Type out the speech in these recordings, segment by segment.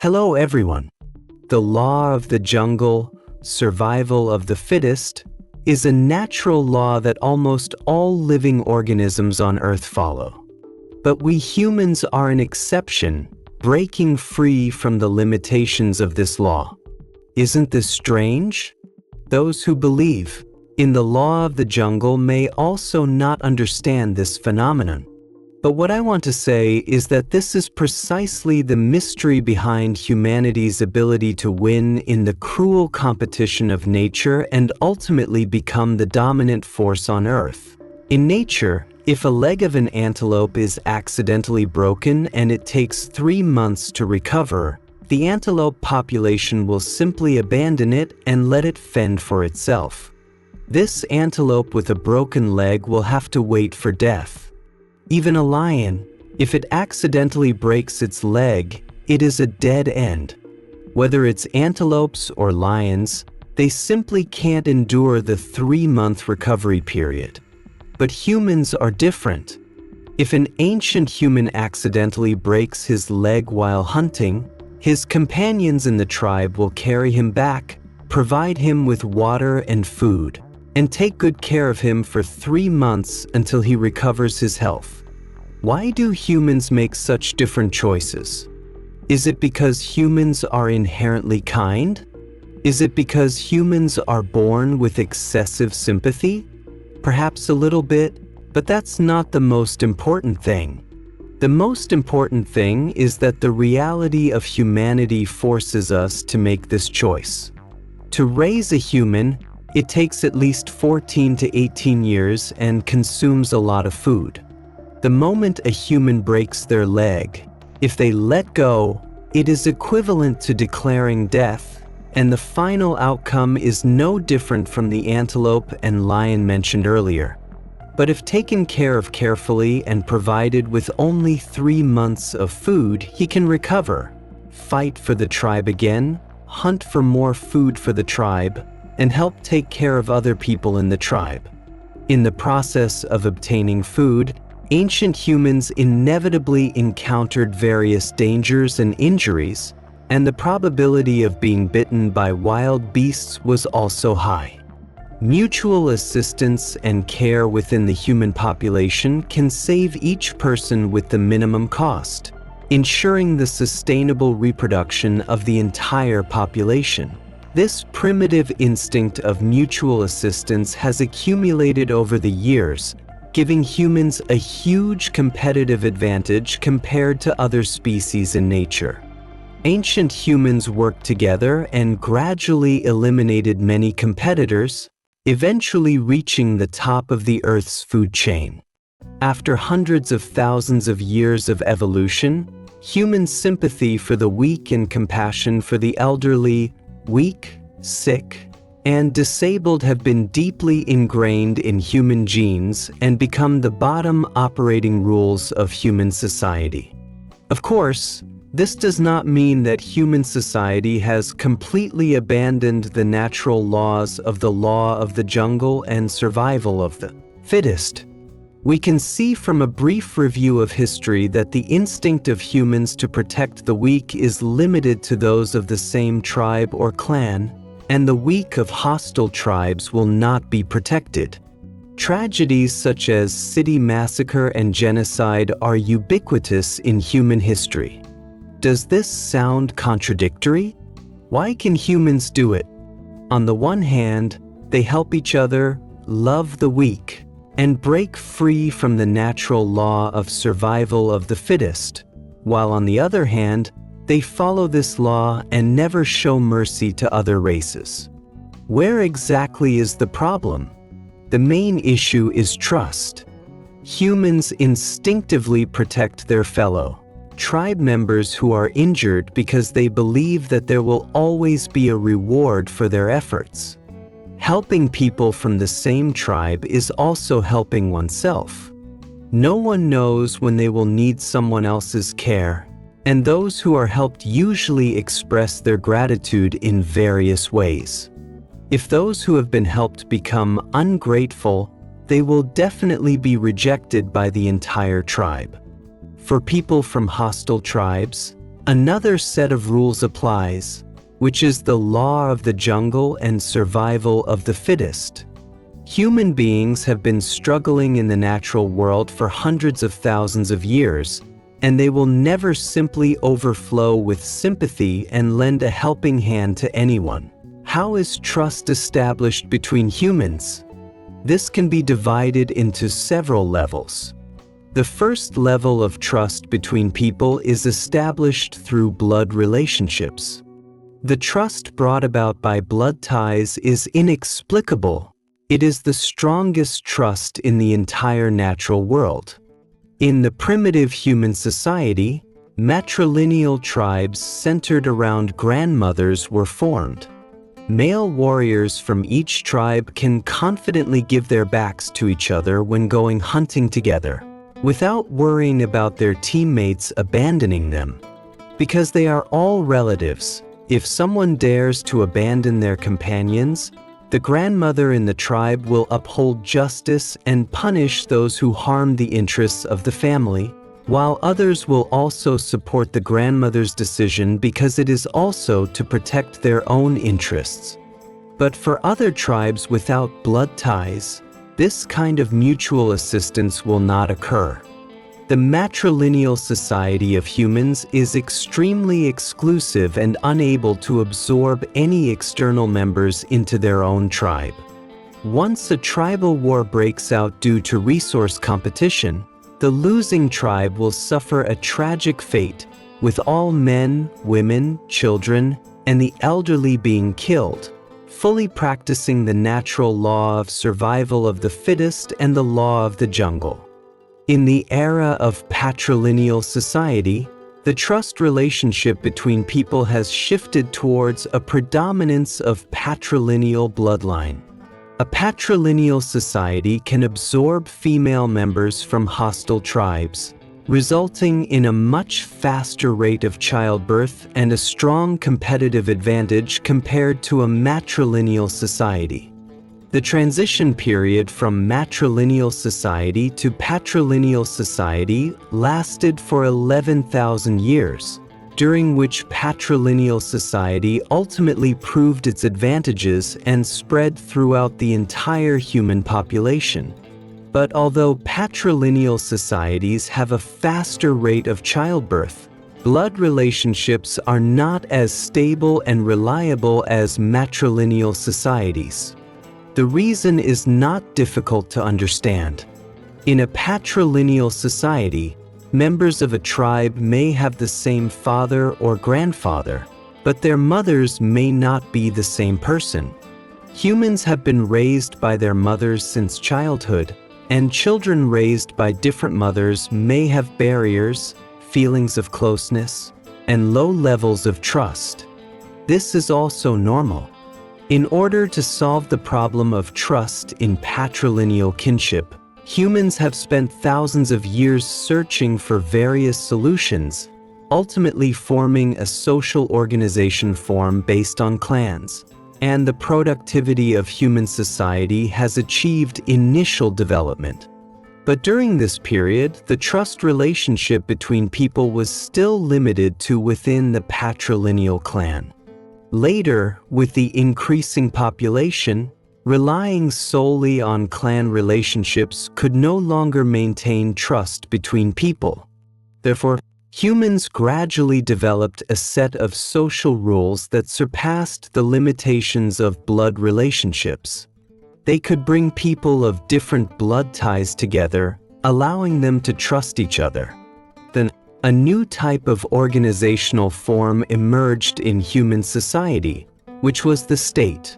Hello everyone. The law of the jungle, survival of the fittest, is a natural law that almost all living organisms on Earth follow. But we humans are an exception, breaking free from the limitations of this law. Isn't this strange? Those who believe in the law of the jungle may also not understand this phenomenon. But what I want to say is that this is precisely the mystery behind humanity's ability to win in the cruel competition of nature and ultimately become the dominant force on Earth. In nature, if a leg of an antelope is accidentally broken and it takes 3 months to recover, the antelope population will simply abandon it and let it fend for itself. This antelope with a broken leg will have to wait for death. Even a lion, if it accidentally breaks its leg, it is a dead end. Whether it's antelopes or lions, they simply can't endure the 3-month recovery period. But humans are different. If an ancient human accidentally breaks his leg while hunting, his companions in the tribe will carry him back, provide him with water and food, and take good care of him for 3 months until he recovers his health. Why do humans make such different choices? Is it because humans are inherently kind? Is it because humans are born with excessive sympathy? Perhaps a little bit, but that's not the most important thing. The most important thing is that the reality of humanity forces us to make this choice. To raise a human, it takes at least 14 to 18 years and consumes a lot of food. The moment a human breaks their leg, if they let go, it is equivalent to declaring death, and the final outcome is no different from the antelope and lion mentioned earlier. But if taken care of carefully and provided with only 3 months of food, he can recover, fight for the tribe again, hunt for more food for the tribe, and help take care of other people in the tribe. In the process of obtaining food, ancient humans inevitably encountered various dangers and injuries, and the probability of being bitten by wild beasts was also high. Mutual assistance and care within the human population can save each person with the minimum cost, ensuring the sustainable reproduction of the entire population. This primitive instinct of mutual assistance has accumulated over the years, giving humans a huge competitive advantage compared to other species in nature. Ancient humans worked together and gradually eliminated many competitors, eventually reaching the top of the Earth's food chain. After hundreds of thousands of years of evolution, human sympathy for the weak and compassion for the elderly, weak, sick, and disabled have been deeply ingrained in human genes and become the bottom operating rules of human society. Of course, this does not mean that human society has completely abandoned the natural laws of the law of the jungle and survival of the fittest. We can see from a brief review of history that the instinct of humans to protect the weak is limited to those of the same tribe or clan, and the weak of hostile tribes will not be protected. Tragedies such as city massacre and genocide are ubiquitous in human history. Does this sound contradictory? Why can humans do it? On the one hand, they help each other, love the weak, and break free from the natural law of survival of the fittest, while on the other hand, they follow this law and never show mercy to other races. Where exactly is the problem? The main issue is trust. Humans instinctively protect their fellow tribe members who are injured because they believe that there will always be a reward for their efforts. Helping people from the same tribe is also helping oneself. No one knows when they will need someone else's care, and those who are helped usually express their gratitude in various ways. If those who have been helped become ungrateful, they will definitely be rejected by the entire tribe. For people from hostile tribes, Another set of rules applies, which is the law of the jungle and survival of the fittest. Human beings have been struggling in the natural world for hundreds of thousands of years, and they will never simply overflow with sympathy and lend a helping hand to anyone. How is trust established between humans? This can be divided into several levels. The first level of trust between people is established through blood relationships. The trust brought about by blood ties is inexplicable. It is the strongest trust in the entire natural world. In the primitive human society, matrilineal tribes centered around grandmothers were formed. Male warriors from each tribe can confidently give their backs to each other when going hunting together, without worrying about their teammates abandoning them. Because they are all relatives, if someone dares to abandon their companions, the grandmother in the tribe will uphold justice and punish those who harm the interests of the family, while others will also support the grandmother's decision because it is also to protect their own interests. But for other tribes without blood ties, this kind of mutual assistance will not occur. The matrilineal society of humans is extremely exclusive and unable to absorb any external members into their own tribe. Once a tribal war breaks out due to resource competition, the losing tribe will suffer a tragic fate, with all men, women, children, and the elderly being killed, fully practicing the natural law of survival of the fittest and the law of the jungle. In the era of patrilineal society, the trust relationship between people has shifted towards a predominance of patrilineal bloodline. A patrilineal society can absorb female members from hostile tribes, resulting in a much faster rate of childbirth and a strong competitive advantage compared to a matrilineal society. The transition period from matrilineal society to patrilineal society lasted for 11,000 years, during which patrilineal society ultimately proved its advantages and spread throughout the entire human population. But although patrilineal societies have a faster rate of childbirth, blood relationships are not as stable and reliable as matrilineal societies. The reason is not difficult to understand. In a patrilineal society, members of a tribe may have the same father or grandfather, but their mothers may not be the same person. Humans have been raised by their mothers since childhood, and children raised by different mothers may have barriers, feelings of closeness, and low levels of trust. This is also normal. In order to solve the problem of trust in patrilineal kinship, humans have spent thousands of years searching for various solutions, ultimately forming a social organization form based on clans, and the productivity of human society has achieved initial development. But during this period, the trust relationship between people was still limited to within the patrilineal clan. Later, with the increasing population, relying solely on clan relationships could no longer maintain trust between people. Therefore, humans gradually developed a set of social rules that surpassed the limitations of blood relationships. They could bring people of different blood ties together, allowing them to trust each other. Then, a new type of organizational form emerged in human society, which was the state.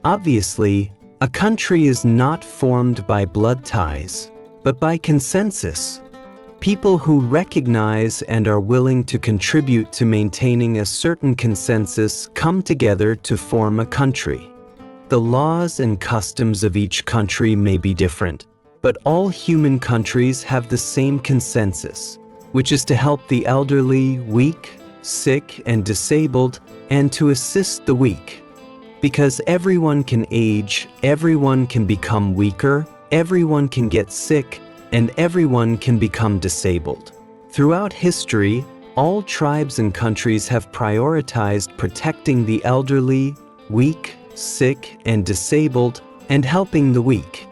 Obviously, a country is not formed by blood ties, but by consensus. People who recognize and are willing to contribute to maintaining a certain consensus come together to form a country. The laws and customs of each country may be different, but all human countries have the same consensus, which is to help the elderly, weak, sick, and disabled, and to assist the weak. Because everyone can age, everyone can become weaker, everyone can get sick, and everyone can become disabled. Throughout history, All tribes and countries have prioritized protecting the elderly, weak, sick, and disabled, and helping the weak.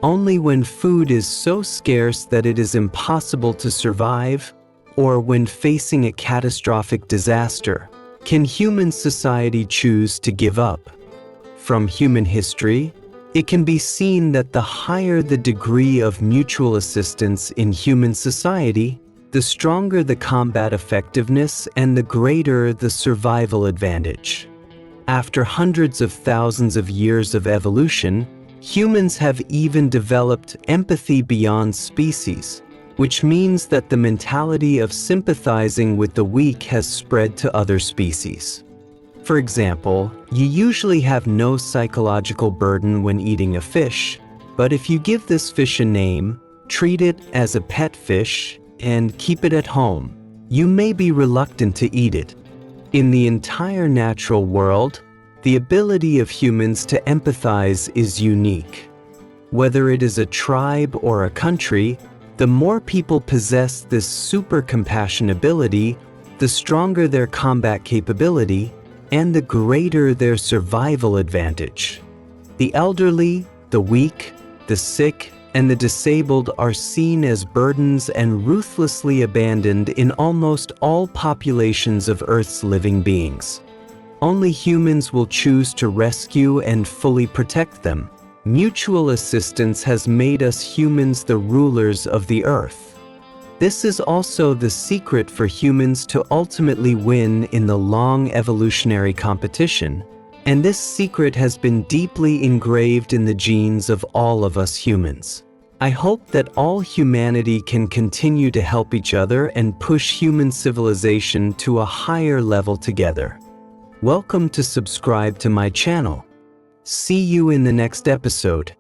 Only when food is so scarce that it is impossible to survive, or when facing a catastrophic disaster, can human society choose to give up. From human history, it can be seen that the higher the degree of mutual assistance in human society, the stronger the combat effectiveness and the greater the survival advantage. After hundreds of thousands of years of evolution, humans have even developed empathy beyond species, which means that the mentality of sympathizing with the weak has spread to other species. For example, you usually have no psychological burden when eating a fish, but if you give this fish a name, treat it as a pet fish, and keep it at home, you may be reluctant to eat it. In the entire natural world, the ability of humans to empathize is unique. Whether it is a tribe or a country, the more people possess this super compassion ability, the stronger their combat capability, and the greater their survival advantage. The elderly, the weak, the sick, and the disabled are seen as burdens and ruthlessly abandoned in almost all populations of Earth's living beings. Only humans will choose to rescue and fully protect them. Mutual assistance has made us humans the rulers of the Earth. This is also the secret for humans to ultimately win in the long evolutionary competition, and this secret has been deeply engraved in the genes of all of us humans. I hope that all humanity can continue to help each other and push human civilization to a higher level together. Welcome to subscribe to my channel. See you in the next episode.